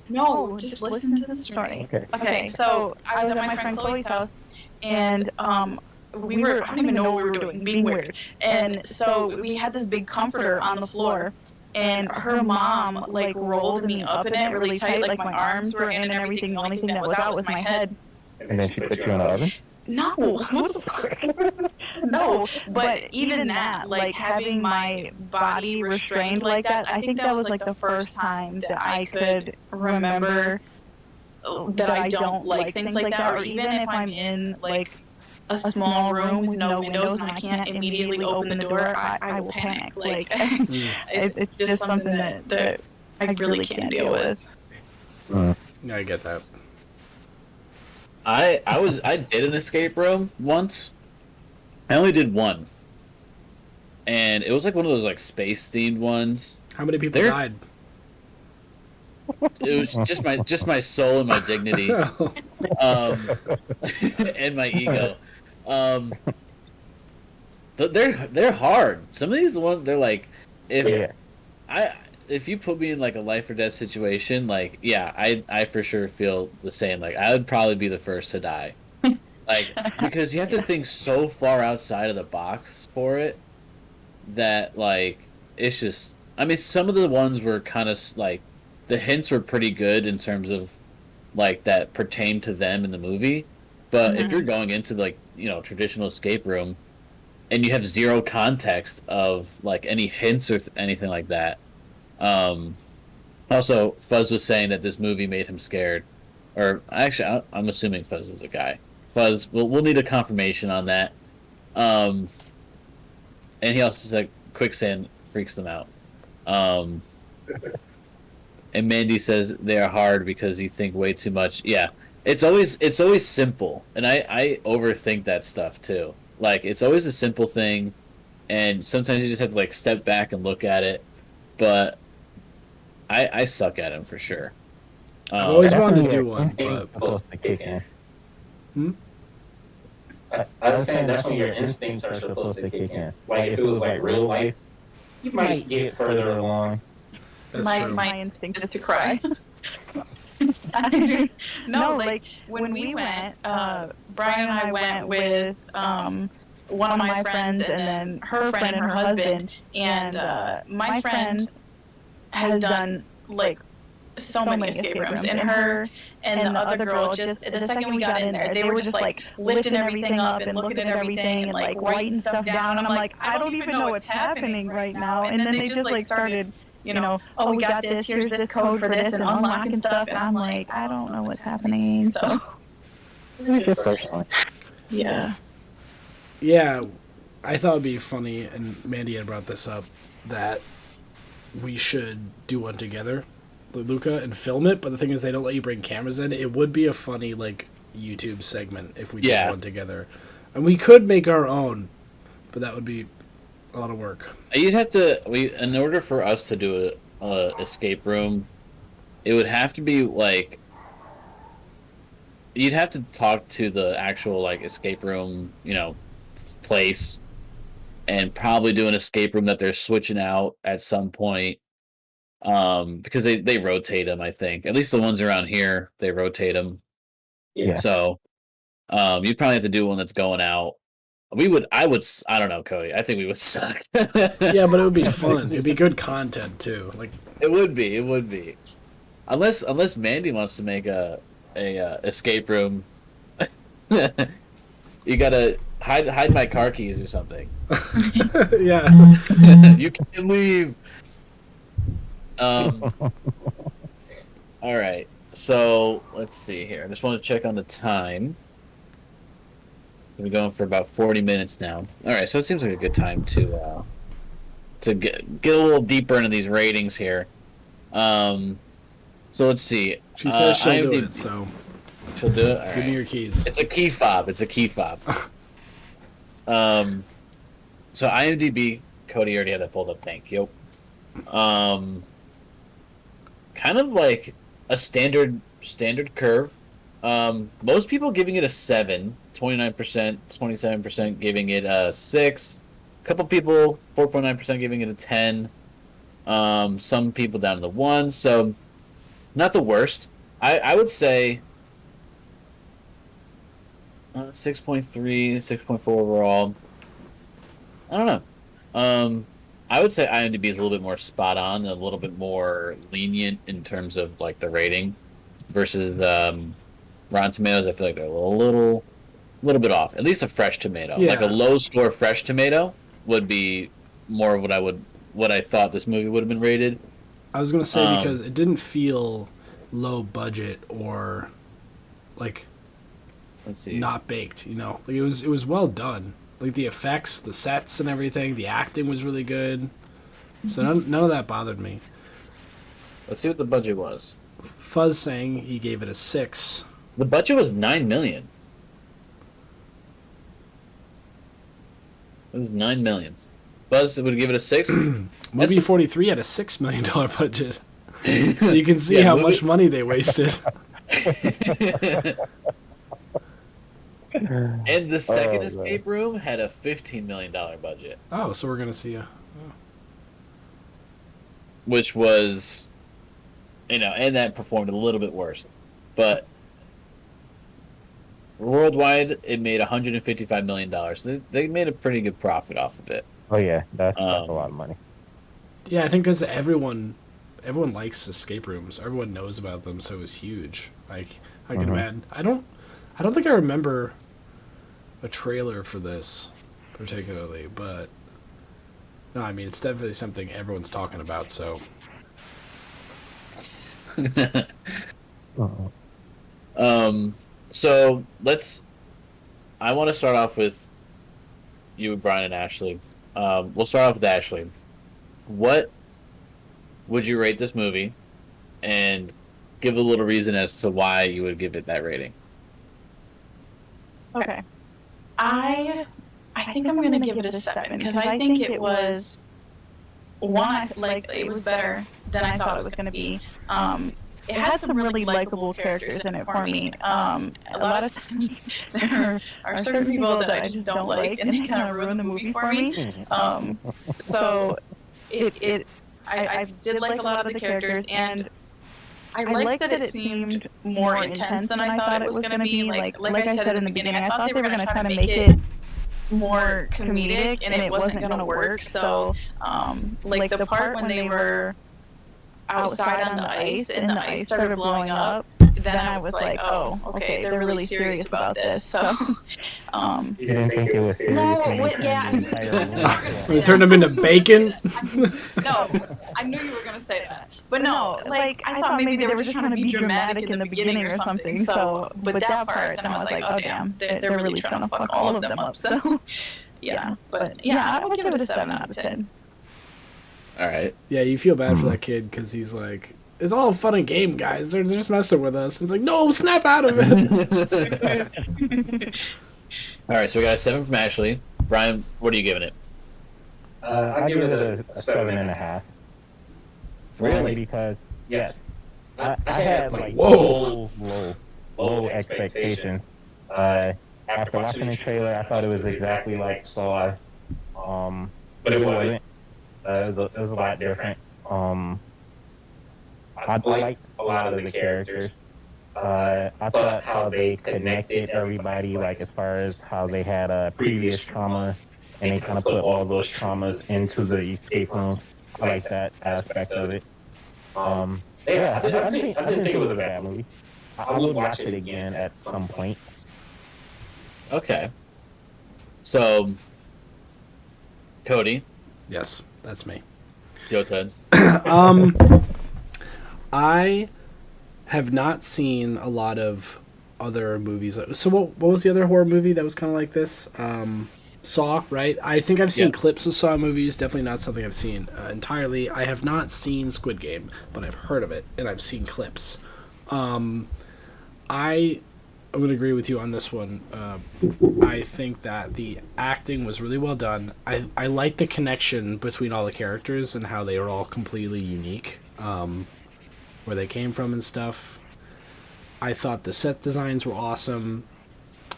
Speaker 4: No, just listen to the story.
Speaker 3: Okay.
Speaker 4: Okay, so I was at my friend Chloe's house, and we were, I don't even know what we were doing, being weird. And so we had this big comforter on the floor, and her mom like rolled me up in it really tight, like my arms were in and everything. The only thing that was out was my head.
Speaker 3: And then she put you in the oven?
Speaker 4: No, what the fuck? No, but even that, like having my body restrained like that, I think that was like the first time that I could remember that I don't like things like that, or even if I'm in like a small room with no windows and I can't immediately open the door, I will panic. Like it's just something that I really can't deal with.
Speaker 2: I get that.
Speaker 1: I did an escape room once. I only did one, and it was like one of those like space themed ones.
Speaker 2: How many people died?
Speaker 1: It was just my soul and my dignity, and my ego. But they're hard. Some of these ones, they're like, if you put me in like a life or death situation, like I for sure feel the same. Like I would probably be the first to die, like because you have to think so far outside of the box for it that like it's just. I mean, some of the ones were kind of like the hints were pretty good in terms of like that pertain to them in the movie, but if you're going into like traditional escape room and you have zero context of like any hints or anything like that. Also, Fuzz was saying that this movie made him scared, or actually, I'm assuming Fuzz is a guy. Fuzz, we'll need a confirmation on that. And he also said quicksand freaks them out. And Mandy says they are hard because you think way too much. Yeah, it's always simple, and I overthink that stuff too. Like it's always a simple thing, and sometimes you just have to like step back and look at it. But I suck at him for sure.
Speaker 2: I always wanted to do one, but
Speaker 3: I was saying that's when your instincts are supposed to kick in. Like if it was like real life, you might get further along.
Speaker 4: My instinct is to cry. I do. No, like when we went, Brian and I went with one of my friends and then her friend and her husband, and my friend has done like so many escape rooms, and her and the other girl, just the second we got in there, they were just like lifting everything up and looking at everything and like writing stuff down, and I'm like, I don't even know what's happening right now. And then they just like started, oh, we got this, here's this code for this, and unlocking stuff, and I'm like, I don't know what's happening. So yeah,
Speaker 2: I thought it'd be funny, and Mandy had brought this up, that we should do one together, Luca, and film it. But the thing is, they don't let you bring cameras in. It would be a funny like YouTube segment if we did one together, and we could make our own, but that would be a lot of work.
Speaker 1: You'd have to in order for us to do a escape room, it would have to be like you'd have to talk to the actual like escape room, place, and probably do an escape room that they're switching out at some point, because they rotate them. I think at least the ones around here they rotate them.
Speaker 3: Yeah.
Speaker 1: So, you'd probably have to do one that's going out. I don't know, Cody. I think we would suck.
Speaker 2: Yeah, but it would be fun. It'd be good content too. Like
Speaker 1: it would be. Unless Mandy wants to make a escape room. You gotta hide my car keys or something.
Speaker 2: Yeah.
Speaker 1: You can't leave. All right. So let's see here. I just want to check on the time. We're going for about 40 minutes now. All right, so it seems like a good time to get a little deeper into these ratings here. So let's see.
Speaker 2: She says she'll do it, so
Speaker 1: she'll do it. All
Speaker 2: give
Speaker 1: right.
Speaker 2: me your keys.
Speaker 1: It's a key fob. So IMDb, Cody already had that pulled up. Thank you. Kind of like a standard curve. Most people giving it a 7, 29%, 27% giving it a 6. A couple people, 4.9% giving it a 10. Some people down to the 1. So not the worst. I would say 6.3, 6.4 overall. I don't know. I would say IMDb is a little bit more spot on, a little bit more lenient in terms of like the rating versus Rotten Tomatoes. I feel like they're a little bit off. At least a fresh tomato, like a
Speaker 2: Yeah,
Speaker 1: low score fresh tomato, would be more of what I thought this movie would have been rated.
Speaker 2: I was gonna say
Speaker 1: Um,
Speaker 2: because it didn't feel low budget or like
Speaker 1: let's see.
Speaker 2: not baked. You know, like it was well done. Like the effects, the sets, and everything. The acting was really good. So none of that bothered me.
Speaker 1: Let's see what the budget was.
Speaker 2: Fuzz saying he gave it a 6.
Speaker 1: The budget was 9 million. It was 9 million. Buzz would give it a 6.
Speaker 2: Movie 43 had a $6 million budget. So you can see
Speaker 1: Yeah,
Speaker 2: how
Speaker 1: movie-
Speaker 2: much money they wasted.
Speaker 1: And the second
Speaker 3: Oh,
Speaker 1: escape room had a $15 million budget,
Speaker 2: Oh, so we're gonna see a.
Speaker 1: which was, and that performed a little bit worse. But worldwide, it made $155 million. They made a pretty good profit off of it.
Speaker 3: Oh yeah, that's a
Speaker 1: Um,
Speaker 3: lot of money.
Speaker 2: Yeah, I think because everyone likes escape rooms. Everyone knows about them, so it was huge. Like I can
Speaker 3: Mhm.
Speaker 2: imagine. I don't think I remember a trailer for this particularly, but no, I mean it's definitely something everyone's talking about. So
Speaker 3: Uh-uh.
Speaker 1: So I want to start off with you, Brian, and Ashley. We'll start off with Ashley. What would you rate this movie, and give a little reason as to why you would give it that rating?
Speaker 4: Okay. I think I'm gonna give it a 7 because I think it was one, like it was better than I thought it was gonna be. It had some really likable characters in it for me. A lot of times there are certain people that I just don't like, and they kind of ruin the movie for me. So I did like a lot of the characters, and I liked that it seemed more intense than I thought it was gonna be. Like I said in the beginning, I thought they were gonna try to make it more comedic, and it wasn't gonna work. So, like the part when they were outside on the ice and the ice started blowing up, then I was like, oh, okay, they're really serious about this. So,
Speaker 3: You didn't think it was serious?
Speaker 4: No,
Speaker 3: when you
Speaker 4: wait, yeah,
Speaker 3: turned the entire movie?
Speaker 2: we turned them into bacon.
Speaker 4: no, I knew you were gonna say that, but no, like I thought maybe they were just trying to be dramatic in the beginning or something. So, but that part, then I was like, oh damn, they're really trying to fuck all of them up. So, yeah, but yeah, I would give it a 7 out of 10.
Speaker 1: All right.
Speaker 2: Yeah, you feel bad for that kid because he's like, it's all a fun and game, guys. They're just messing with us. It's like, no, snap out of it.
Speaker 1: All right. So we got a 7 from Ashley. Brian, what are you giving it?
Speaker 3: I give it a 7.5.
Speaker 1: Really?
Speaker 3: Only because yes, I had like
Speaker 2: Whoa.
Speaker 3: low expectations. After watching the trailer, I thought it was exactly like Saw, but it wasn't. It was a lot different. I liked a lot of the characters. I thought how they connected everybody, like as far as how they had a previous trauma, and they kind of put all those traumas into the escape room. I like that aspect of it. Yeah, I didn't think it was a bad movie. I would watch it again at some point.
Speaker 1: Okay. So, Cody,
Speaker 2: Yes, that's me.
Speaker 1: it's your turn.
Speaker 2: I have not seen a lot of other movies. So what was the other horror movie that was kind of like this? Saw, right? I think I've seen
Speaker 1: Yeah.
Speaker 2: clips of Saw movies. Definitely not something I've seen entirely. I have not seen Squid Game, but I've heard of it and I've seen clips. I I'm gonna agree with you on this one. I think that the acting was really well done. I like the connection between all the characters and how they were all completely unique, where they came from and stuff. I thought the set designs were awesome.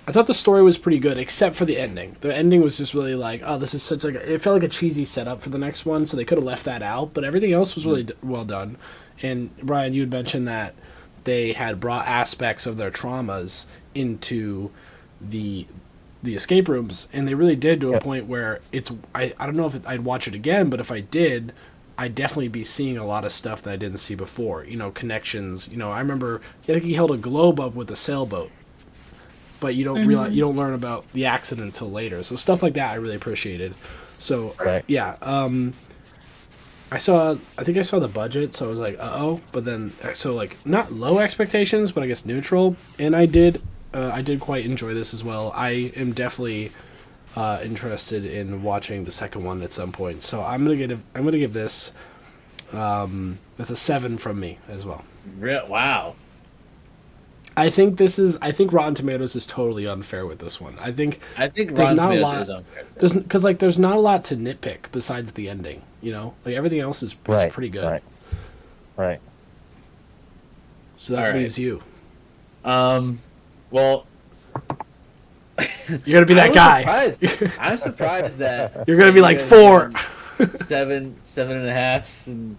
Speaker 2: I thought the story was pretty good, except for the ending. The ending was just really like, oh, this is such like it felt like a cheesy setup for the next one, so they could have left that out. But everything else was really well done. And Brian, you had mentioned that they had brought aspects of their traumas into the escape rooms, and they really did to a point where it's I don't know if I'd watch it again, but if I did, I'd definitely be seeing a lot of stuff that I didn't see before. You know, connections. You know, I remember I think he held a globe up with a sailboat, but you don't realize, you don't learn about the accident until later. So stuff like that I really appreciated. So yeah, I think I saw the budget, so I was like, but then so like not low expectations, but I guess neutral, and I did quite enjoy this as well. I am definitely interested in watching the second one at some point. So I'm gonna give this that's a 7 from me as well.
Speaker 1: Wow.
Speaker 2: I think Rotten Tomatoes is totally unfair with this one. I think there's
Speaker 1: Rotten
Speaker 2: not a
Speaker 1: Tomatoes
Speaker 2: lot.
Speaker 1: is unfair.
Speaker 2: There's not a lot to nitpick besides the ending. You know, like everything else is pretty good.
Speaker 3: Right.
Speaker 2: So that leaves you.
Speaker 1: Well,
Speaker 2: you're gonna be that guy.
Speaker 1: I'm surprised that
Speaker 2: you're gonna be like 4,
Speaker 1: 7.5, and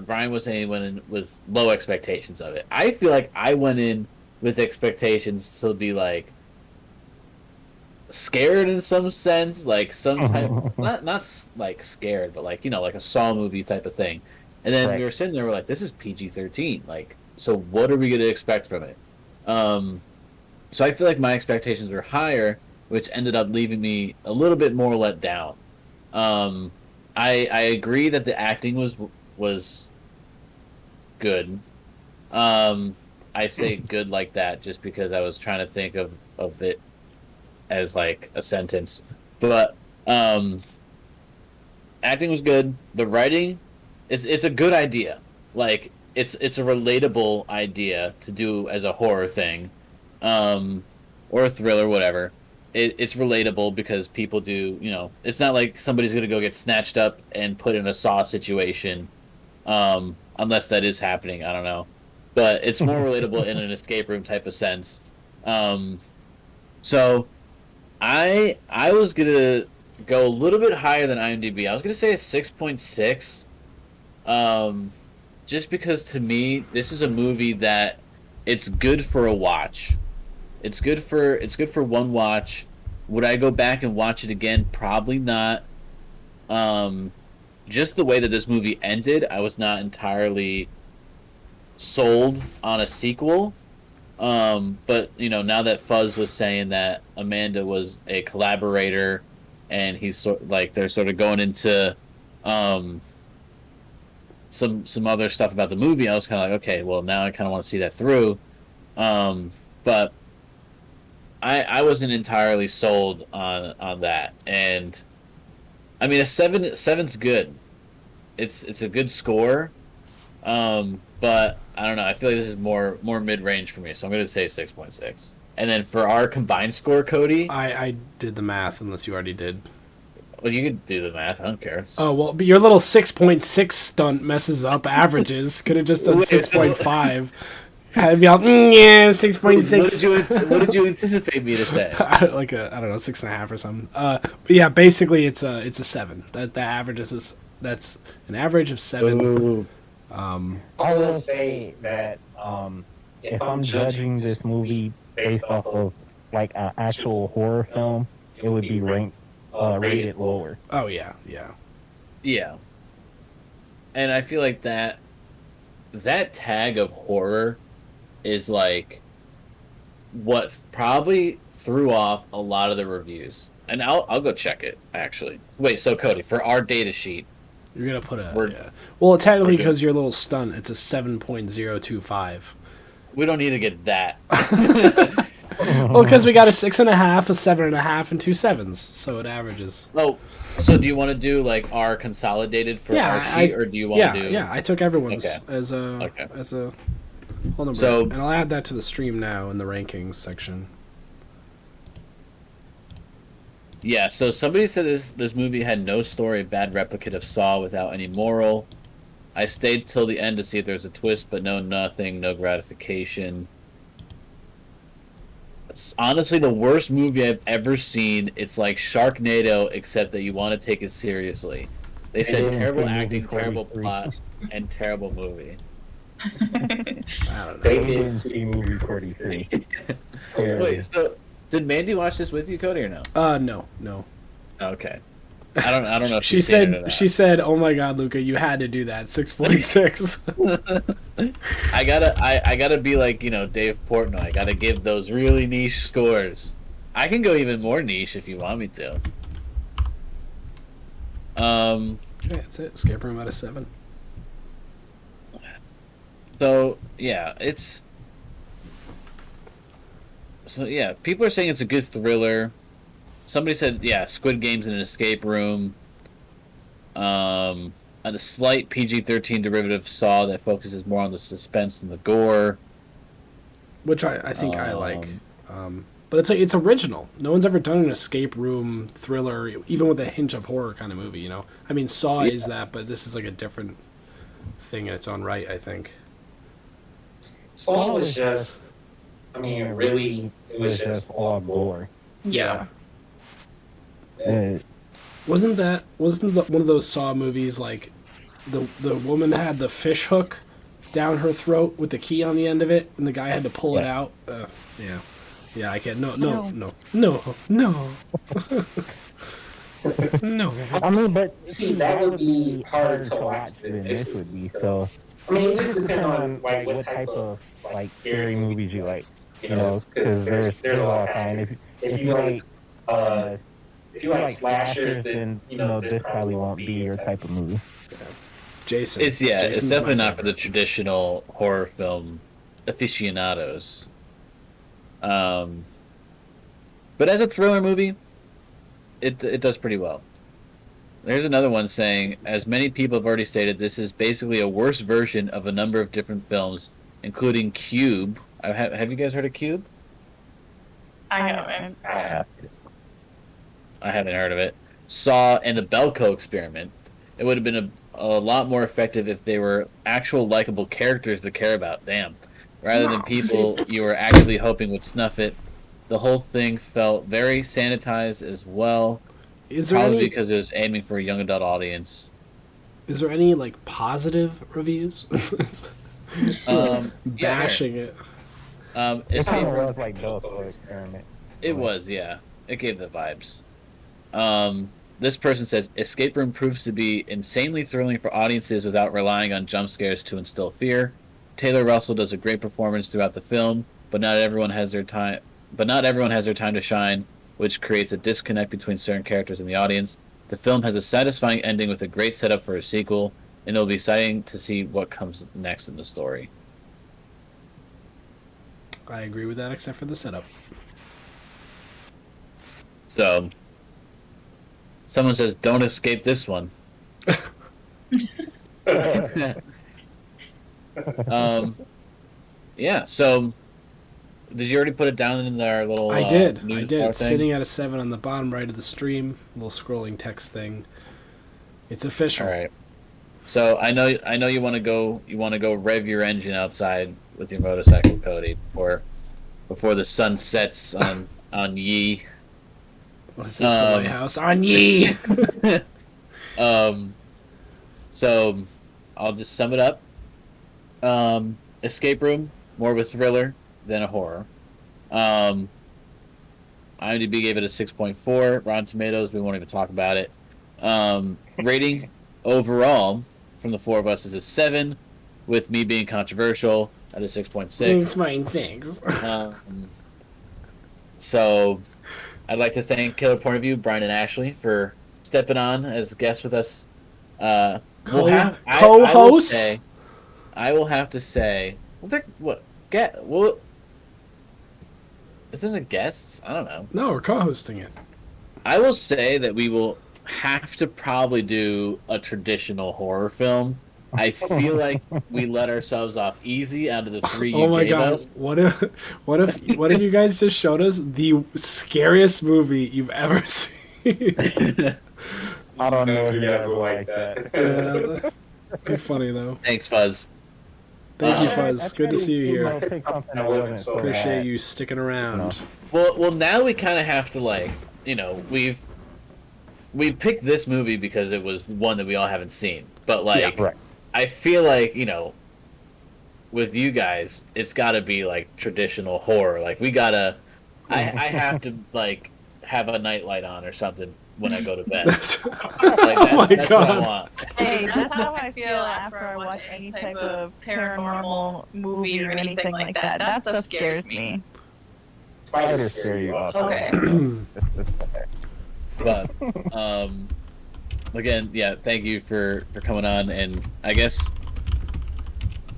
Speaker 1: Brian was saying he went in with low expectations of it. I feel like I went in with expectations to be like scared in some sense, like some type, not like scared, but like, you know, like a Saw movie type of thing. And then we were sitting there, we're like, this is PG-13. Like, so what are we going to expect from it? So I feel like my expectations were higher, which ended up leaving me a little bit more let down. I agree that the acting was good. I say good like that just because I was trying to think of it as like a sentence. But acting was good. The writing, it's a good idea. Like it's a relatable idea to do as a horror thing, or a thriller, whatever. It's relatable because people do, you know, it's not like somebody's gonna go get snatched up and put in a Saw situation, unless that is happening. I don't know, but it's more relatable in an escape room type of sense. So I was gonna go a little bit higher than IMDb. I was gonna say a 6.6. Just because to me this is a movie that it's good for a watch. It's good for one watch. Would I go back and watch it again? Probably not. Just the way that this movie ended, I was not entirely sold on a sequel. But you know, now that Fuzz was saying that Amanda was a collaborator, and they're sort of going into some other stuff about the movie, I was kind of like, okay, well now I kind of want to see that through. But I wasn't entirely sold on that, and I mean a 7's good. It's a good score, but I don't know. I feel like this is more mid range for me, so I'm going to say 6.6. And then for our combined score, Cody,
Speaker 2: I did the math, unless you already did.
Speaker 1: Well, you can do the math. I don't care.
Speaker 2: Oh well, but your little 6.6 stunt messes up averages. Could have just done 6.5. I'd be like, yeah, 6.6.
Speaker 1: What did you anticipate me to say?
Speaker 2: Like I don't know, 6.5 or something. But yeah, basically it's a 7. That the average that's an average of 7.
Speaker 1: Ooh.
Speaker 3: I will say that if I'm judging this movie based off of like an actual horror film, it would be rated lower.
Speaker 2: Oh yeah.
Speaker 1: Yeah. And I feel like that tag of horror is like what probably threw off a lot of the reviews. And I'll go check it, actually. Wait, so Cody, for our data sheet,
Speaker 2: you're gonna put well, technically because your little stunt, it's a 7.025.
Speaker 1: We don't need to get that.
Speaker 2: Well, because we got a 6.5, a 7.5, and 2 7s, so it averages.
Speaker 1: Oh, so do you want to do like our consolidated for our sheet, or do you want to do?
Speaker 2: Yeah, I took everyone's as a Hold on,
Speaker 1: So-
Speaker 2: and I'll add that to the stream now in the rankings section.
Speaker 1: Yeah, so somebody said this movie had no story, bad replicate of Saw without any moral. I stayed till the end to see if there was a twist, but nothing, no gratification. It's honestly the worst movie I've ever seen. It's like Sharknado, except that you want to take it seriously. They said
Speaker 3: didn't
Speaker 1: terrible
Speaker 3: see movie
Speaker 1: acting, terrible
Speaker 3: 43.
Speaker 1: plot, and terrible movie.
Speaker 2: I don't know.
Speaker 3: They didn't see movie 43.
Speaker 1: Wait, so did Mandy watch this with you, Cody, or no?
Speaker 2: No.
Speaker 1: Okay. I don't know if
Speaker 2: She
Speaker 1: she's seen it or
Speaker 2: said,
Speaker 1: not.
Speaker 2: "Oh my God, Luca, you had to do that." 6.6.
Speaker 1: I gotta be like, Dave Portnoy. I gotta give those really niche scores. I can go even more niche if you want me to.
Speaker 2: Yeah, that's it. Escape room out of 7.
Speaker 1: So yeah, people are saying it's a good thriller. Somebody said, yeah, Squid Game's in an escape room. And a slight PG-13 derivative of Saw that focuses more on the suspense than the gore.
Speaker 2: Which I think I like. But it's original. No one's ever done an escape room thriller, even with a hint of horror kind of movie. I mean, Saw is that, but this is like a different thing in its own right, I think.
Speaker 3: Saw was just, really, it was just all gore.
Speaker 4: Yeah.
Speaker 2: Wasn't one of those Saw movies like the woman had the fish hook down her throat with the key on the end of it, and the guy had to pull it out? Yeah, I can't. No. No.
Speaker 3: But see, that would be harder to watch than this would be. So, it just depends on what type of scary movies you like. Because there's a lot of kind. If you like slashers, then this probably won't be your type of movie.
Speaker 2: Jason.
Speaker 1: It's
Speaker 2: Jason's
Speaker 1: definitely
Speaker 2: my
Speaker 1: not for the traditional horror film aficionados. But as a thriller movie, it does pretty well. There's another one saying, as many people have already stated, this is basically a worse version of a number of different films, including Cube. Have you guys heard of Cube?
Speaker 4: I haven't.
Speaker 1: I haven't heard of it. Saw and the Belko Experiment. It would have been a lot more effective if they were actual likable characters to care about. Damn. Rather than people you were actively hoping would snuff it. The whole thing felt very sanitized as well.
Speaker 2: Is there
Speaker 1: Probably
Speaker 2: any
Speaker 1: because it was aiming for a young adult audience.
Speaker 2: Is there any positive reviews? Bashing it.
Speaker 3: It kind of was like Belko Experiment.
Speaker 1: It was, yeah. It gave the vibes. This person says, Escape Room proves to be insanely thrilling for audiences without relying on jump scares to instill fear. Taylor Russell does a great performance throughout the film, but not everyone has their time to shine, which creates a disconnect between certain characters and the audience. The film has a satisfying ending with a great setup for a sequel, and it'll be exciting to see what comes next in the story.
Speaker 2: I agree with that, except for the setup.
Speaker 1: So, someone says, don't escape this one. Yeah, so, did you already put it down in our little
Speaker 2: I did.
Speaker 1: news
Speaker 2: It's
Speaker 1: thing?
Speaker 2: sitting at a 7 on the bottom right of the stream. Little scrolling text thing. It's official.
Speaker 1: All right. So I know you want to go rev your engine outside with your motorcycle, Cody, before the sun sets on Yee.
Speaker 2: What is this, the lighthouse? On ye!
Speaker 1: So I'll just sum it up. Escape Room, more of a thriller than a horror. IMDb gave it a 6.4. Rotten Tomatoes, we won't even talk about it. Rating overall from the four of us is a 7, with me being controversial at a 6.6.
Speaker 2: 6.6.
Speaker 1: So I'd like to thank Killer Point of View, Brian and Ashley, for stepping on as guests with us.
Speaker 2: Co-hosts?
Speaker 1: I will have to say, isn't it guests? I don't know.
Speaker 2: No, we're co-hosting it.
Speaker 1: I will say that we will have to probably do a traditional horror film I feel like we let ourselves off easy out of the three you
Speaker 2: Oh my
Speaker 1: gave
Speaker 2: god!
Speaker 1: us.
Speaker 2: What if you guys just showed us the scariest movie you've ever seen?
Speaker 3: I don't know if you guys will like that.
Speaker 2: Yeah, be funny though.
Speaker 1: Thanks, Fuzz.
Speaker 2: Thank you,
Speaker 1: I
Speaker 2: Fuzz. Good to see you here.
Speaker 3: Pick something that wasn't so
Speaker 2: Appreciate
Speaker 3: bad.
Speaker 2: you sticking around.
Speaker 1: Well, now we kind of have to we picked this movie because it was one that we all haven't seen. But like,
Speaker 3: Right.
Speaker 1: I feel like with you guys, it's got to be like traditional horror. Like we gotta, I have to like have a nightlight on or something when I go to bed.
Speaker 2: Oh my
Speaker 1: That's what I
Speaker 2: god!
Speaker 1: want.
Speaker 4: Hey, that's how I feel after I watch any type of paranormal movie or anything like that. That stuff scares me.
Speaker 3: Spiders scare you off.
Speaker 4: Okay.
Speaker 1: But again, yeah, thank you for coming on, and I guess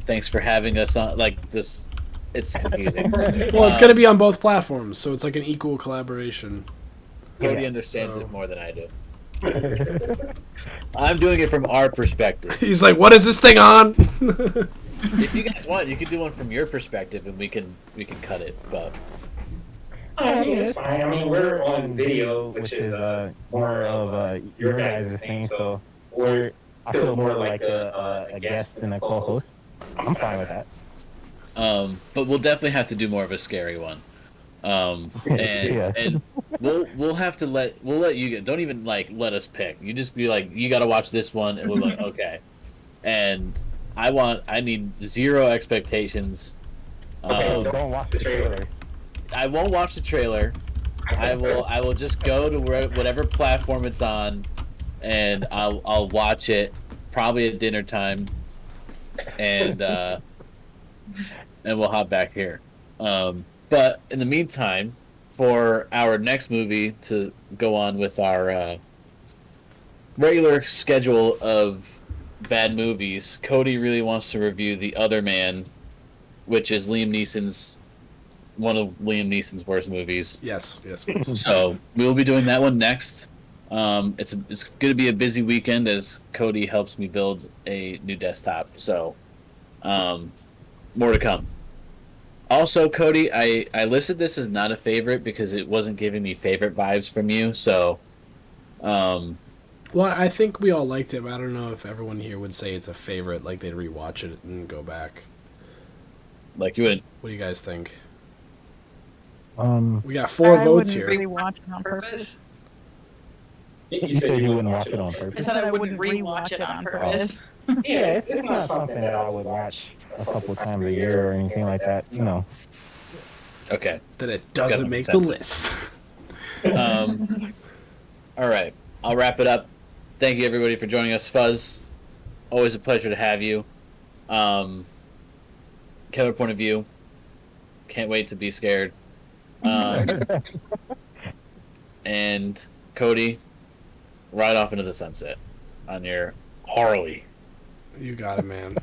Speaker 1: thanks for having us on. Like this, it's confusing.
Speaker 2: Well, it's gonna be on both platforms, so it's like an equal collaboration.
Speaker 1: Cody understands it more than I do. I'm doing it from our perspective.
Speaker 2: He's like, "What is this thing on?"
Speaker 1: If you guys want, you can do one from your perspective, and we can cut it. But
Speaker 3: I mean, it's fine. I mean, we're on video, which is more of your guys' thing, so I feel more like a guest than a co-host. I'm fine with that.
Speaker 1: but we'll definitely have to do more of a scary one. And
Speaker 3: Yeah.
Speaker 1: and we'll have to we'll let you get. Don't even like let us pick. You just be like, you got to watch this one, and we're like, okay. And I need zero expectations.
Speaker 3: Okay, don't watch the trailer.
Speaker 1: I won't watch the trailer. I will just go to whatever platform it's on, and I'll watch it probably at dinner time, and we'll hop back here. But in the meantime, for our next movie to go on with our regular schedule of bad movies, Cody really wants to review The Other Man, which is one of Liam Neeson's worst movies.
Speaker 2: Yes.
Speaker 1: So we'll be doing that one next. It's going to be a busy weekend as Cody helps me build a new desktop. So more to come. Also, Cody, I listed this as not a favorite because it wasn't giving me favorite vibes from you. So,
Speaker 2: Well, I think we all liked it, but I don't know if everyone here would say it's a favorite. Like they'd rewatch it and go back.
Speaker 1: like you wouldn't.
Speaker 2: What do you guys think?
Speaker 3: Um,
Speaker 2: We got 4
Speaker 4: I
Speaker 2: votes
Speaker 4: wouldn't
Speaker 2: here.
Speaker 4: rewatch it on purpose.
Speaker 3: you said you wouldn't watch it on
Speaker 4: I
Speaker 3: purpose.
Speaker 4: said I wouldn't rewatch it on purpose.
Speaker 3: Yeah, it's not something that I would watch a couple times a year or anything like that. You know.
Speaker 1: Okay.
Speaker 2: That it doesn't
Speaker 1: Got
Speaker 2: make
Speaker 1: some
Speaker 2: the list.
Speaker 1: All right. I'll wrap it up. Thank you, everybody, for joining us. Fuzz, always a pleasure to have you. Killer point of view. Can't wait to be scared. And Cody, ride off into the sunset on your Harley.
Speaker 2: You got it, man.